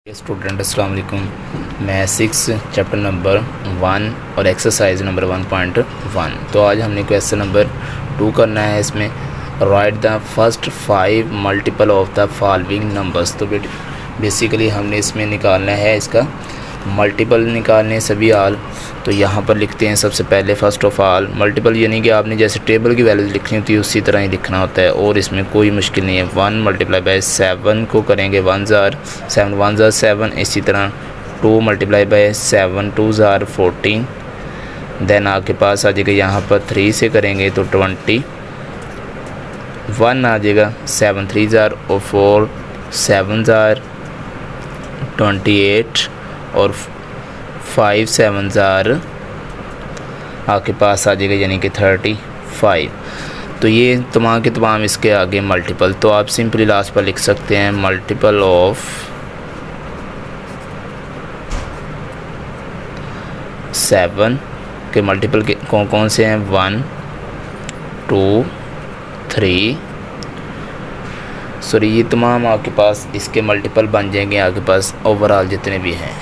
Student अस्सलाम वालेकुम। मैं 6 चैप्टर नंबर 1 और एक्सरसाइज नंबर 1.1। तो आज हमने क्वेश्चन नंबर 2 करना है। इसमें right the first 5 multiple of the following numbers. तो बेसिकली हमने इसमें निकालना है, इसका मल्टीपल निकालने सभी आल। तो यहाँ पर लिखते हैं सबसे पहले फर्स्ट ऑफ ऑल मल्टीपल, यानी कि आपने जैसे टेबल की वैल्यूज लिखनी होती है उसी तरह ही लिखना होता है और इसमें कोई मुश्किल नहीं है। 1 मल्टीप्लाई बाय 7 को करेंगे 1 ज़ार 7, 1 ज़ार 7। इसी तरह 2 मल्टीप्लाई बाय 7, 2 ज़ार 14। देन आपके पास आ जाएगा यहाँ पर 3 से करेंगे तो 21 आ जाएगा। 7 3 ज़ार और 4 7 ज़ार 28 और 5 7 ज़ार आपके पास आ जाएगा यानी कि 35। तो ये तमाम के तमाम इसके आगे मल्टीपल। तो आप सिंपली लास्ट पर लिख सकते हैं मल्टीपल ऑफ 7 के मल्टीपल के कौन कौन से हैं, 1 2 3। सॉरी, ये तमाम आपके पास इसके मल्टीपल बन जाएंगे आपके पास ओवरऑल जितने भी हैं।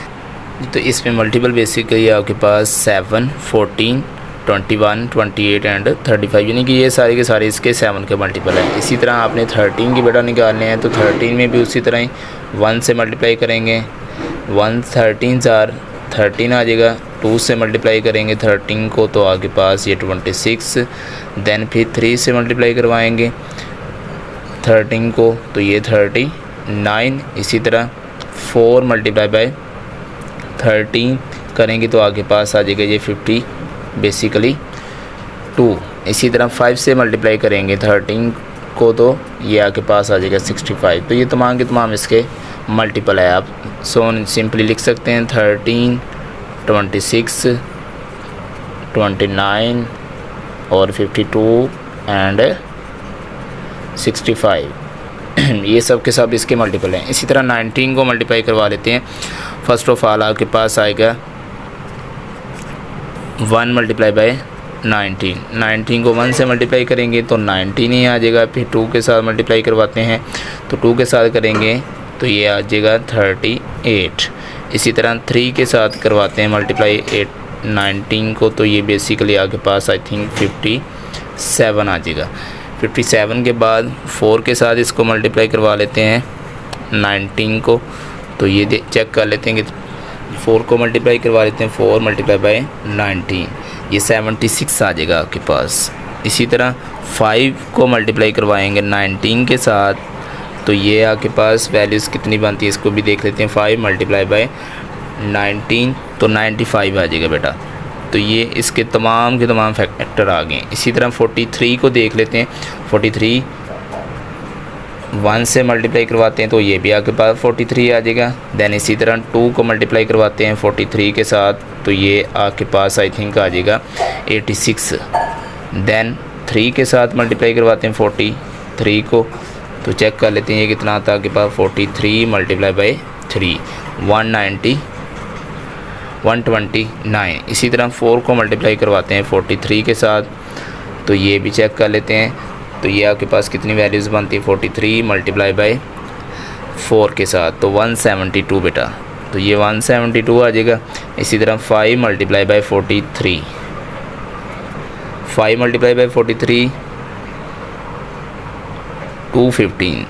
तो इसमें मल्टीपल बेसिकली आपके पास 7 14 21 28 एंड 35, यानी कि ये सारे के सारे इसके 7 के मल्टीपल हैं। इसी तरह आपने 13 की बेटा निकालने हैं तो 13 में भी उसी तरह ही 1 से मल्टीप्लाई करेंगे 1 13 ज़ार 13 आ जाएगा। 2 से मल्टीप्लाई करेंगे 13 को तो आपके पास ये 26। देन फिर 3 से मल्टीप्लाई करवाएंगे 13 को तो ये 39। इसी तरह 4 मल्टीप्लाई बाय 13 करेंगे तो आगे पास आ जाएगा ये 50 बेसिकली 2। इसी तरह 5 से मल्टीप्लाई करेंगे 13 को तो ये आगे पास आ जाएगा 65। तो ये तमाम के तमाम इसके मल्टीपल है। आप सिंपली लिख सकते हैं 13 26 29 और 52 एंड 65 ये सब के सब इसके मल्टीपल हैं। इसी तरह 19 को मल्टीप्लाई करवा लेते हैं। फर्स्ट ऑफ ऑल आपके पास आएगा 1 मल्टीप्लाई बाय 19 को 1 से मल्टीप्लाई करेंगे तो 19 ही आ जाएगा। फिर 2 के साथ मल्टीप्लाई करवाते हैं तो 2 के साथ करेंगे तो ये आ जाएगा 38। इसी तरह 3 के साथ करवाते हैं मल्टीप्लाई 19 को तो ये बेसिकली आपके पास आई थिंक 57 आ जाएगा। 57 के बाद 4 के साथ इसको मल्टीप्लाई करवा लेते हैं 19 को तो ये चेक कर लेते हैं कि 4 को मल्टीप्लाई करवा लेते हैं 4 मल्टीप्लाई बाय 19 ये 76 आ जाएगा आपके पास। इसी तरह 5 को मल्टीप्लाई करवाएंगे 19 के साथ तो ये आपके पास वैल्यूज़ कितनी बनती है इसको भी देख लेते हैं। 5 मल्टीप्लाई बाय 19 तो 95 आ जाएगा बेटा। तो ये इसके तमाम के तमाम फैक्टर आ गए। इसी तरह 43 को देख लेते हैं। 43 1 से मल्टीप्लाई करवाते हैं तो ये भी आपके पास 43 आ जाएगा। देन इसी तरह 2 को मल्टीप्लाई करवाते हैं 43 के साथ तो ये आपके पास आई थिंक आ जाएगा 86। देन 3 के साथ मल्टीप्लाई करवाते हैं 43 को तो चेक कर लेते हैं ये कितना आता है आपके पास 43 मल्टीप्लाई बाय 3 129। इसी तरह 4 को मल्टीप्लाई करवाते हैं 43 के साथ तो ये भी चेक कर लेते हैं तो ये आपके पास कितनी वैल्यूज़ बनती है 43 मल्टीप्लाई बाय 4 के साथ तो 172 बेटा। तो ये 172 आ जाएगा। इसी तरह 5 मल्टीप्लाई बाय 43 5 मल्टीप्लाई बाय 43 215।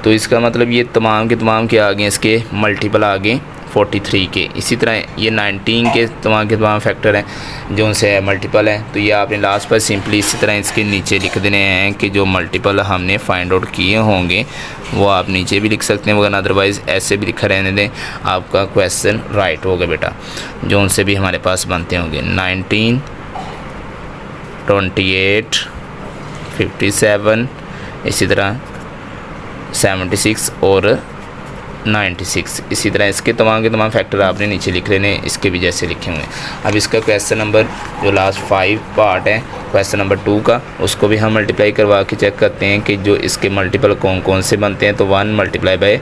तो इसका मतलब ये तमाम के तमाम के आगे इसके मल्टीपल आगे 43 के। इसी तरह ये 19 के तमाम फैक्टर हैं जो उनसे मल्टीपल हैं। तो ये आपने लास्ट पर सिंपली इसी तरह इसके नीचे लिख देने हैं कि जो मल्टीपल हमने फाइंड आउट किए होंगे वो आप नीचे भी लिख सकते हैं, वरना अदरवाइज़ ऐसे भी लिखा रहने दें, आपका क्वेश्चन राइट होगा बेटा। जो उनसे भी हमारे पास बनते होंगे 19 28 57 इसी तरह 76 और 96। इसी तरह इसके तमाम के तमाम फैक्टर आपने नीचे लिख लेने, इसके भी जैसे लिखे हुए। अब इसका क्वेश्चन नंबर जो लास्ट 5 पार्ट है क्वेश्चन नंबर 2 का उसको भी हम मल्टीप्लाई करवा के चेक करते हैं कि जो इसके मल्टीपल कौन कौन से बनते हैं। तो 1 मल्टीप्लाई बाय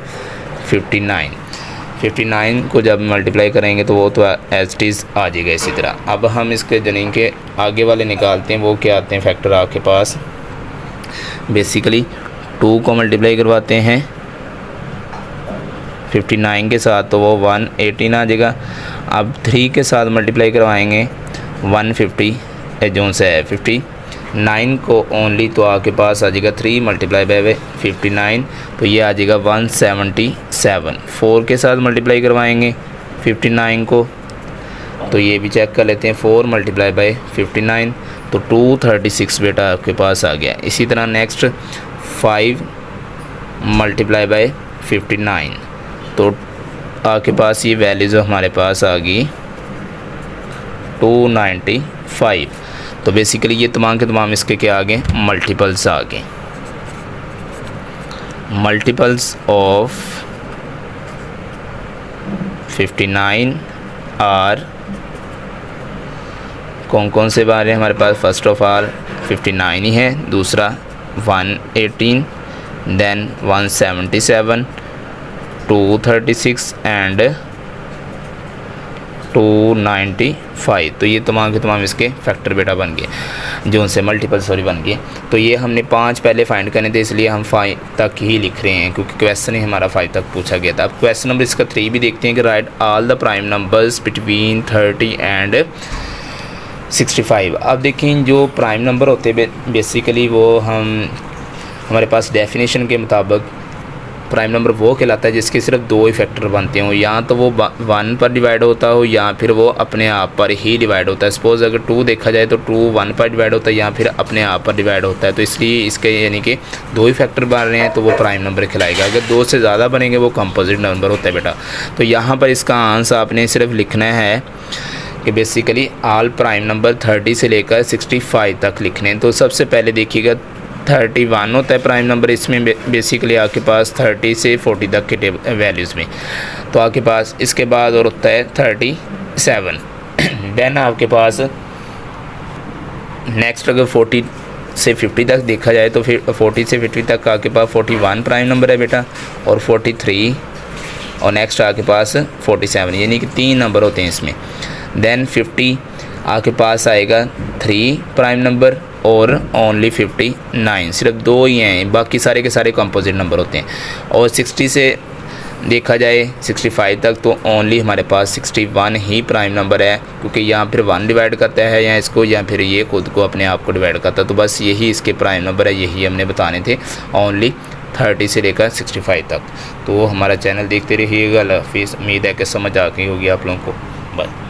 59 को जब मल्टीप्लाई करेंगे तो वो तो एज इट इज़ आ जाएगा। इसी तरह अब हम इसके जनिंग के आगे वाले निकालते हैं। वो क्या आते हैं फैक्टर आपके पास बेसिकली 2 को मल्टीप्लाई करवाते हैं 59 के साथ तो वो 118 आ जाएगा। अब 3 के साथ मल्टीप्लाई करवाएंगे 150 जो से है 59 को ओनली, तो आपके पास आ जाएगा 3 मल्टीप्लाई बाय 59, तो ये आ जाएगा 177। 4 के साथ मल्टीप्लाई करवाएंगे 59 को, तो ये भी चेक कर लेते हैं। 4 मल्टीप्लाई बाय 59 तो 236 बेटा आपके पास आ गया। इसी तरह नेक्स्ट 5 मल्टीप्लाई बाय 59 तो आपके पास ये वैल्यूज़ हमारे पास आ गई 295। तो बेसिकली ये तमाम के तमाम इसके क्या आ गए, मल्टीपल्स आ गए। मल्टीपल्स ऑफ 59 आर कौन कौन से बारे हैं हमारे पास, फर्स्ट ऑफ ऑल 59 ही है, दूसरा 118, देन 177, 236 एंड 295। तो ये तमाम के तमाम इसके फैक्टर बेटा बन गए, जो उनसे मल्टीपल सॉरी बन गए। तो ये हमने 5 पहले फाइंड करने थे, इसलिए हम 5 तक ही लिख रहे हैं क्योंकि क्वेश्चन ही हमारा 5 तक पूछा गया था। अब क्वेश्चन नंबर इसका 3 भी देखते हैं कि right all the prime numbers between 30 and 65। अब देखें जो प्राइम नंबर होते हैं बेसिकली वो हमारे पास डेफिनेशन के मुताबिक प्राइम नंबर वो कहलाता है जिसके सिर्फ 2 ही फैक्टर बनते हों, या तो वो 1 पर डिवाइड होता हो या फिर वो अपने आप पर ही डिवाइड होता है। सपोज़ अगर 2 देखा जाए तो 2 1 पर डिवाइड होता है या फिर अपने आप पर डिवाइड होता है, तो इसलिए इसके यानी कि 2 ही फैक्टर बन रहे हैं तो वो प्राइम नंबर कहलाएगा। अगर 2 से ज़्यादा बनेंगे वो कंपोजिट नंबर होता है बेटा। तो यहाँ पर इसका आंसर आपने सिर्फ लिखना है कि बेसिकली ऑल प्राइम नंबर 30 से लेकर 65 तक लिखने हैं। तो सबसे पहले देखिएगा 31 होता है प्राइम नंबर, इसमें बेसिकली आपके पास 30 से 40 तक के वैल्यूज़ में। तो आपके पास इसके बाद और होता है 37। देन आपके पास नेक्स्ट अगर 40 से 50 तक देखा जाए तो फिर 40 से 50 तक आपके पास 41 प्राइम नंबर है बेटा, और 43 और नेक्स्ट आपके पास 47, यानी कि 3 नंबर होते हैं इसमें। देन 50 आपके पास आएगा 3 प्राइम नंबर और ओनली 59, सिर्फ 2 ही हैं, बाकी सारे के सारे कंपोजिट नंबर होते हैं। और 60 से देखा जाए 65 तक तो ओनली हमारे पास 61 ही प्राइम नंबर है, क्योंकि यहाँ फिर 1 डिवाइड करता है या इसको, या फिर ये खुद को अपने आप को डिवाइड करता है। तो बस यही इसके प्राइम नंबर है, यही हमने बताने थे, ओनली 30 से लेकर 65 तक। तो हमारा चैनल देखते रहिएगा। अल्लाह हाफिज़। उम्मीद है कि समझ आ गई होगी आप लोगों को। बाय।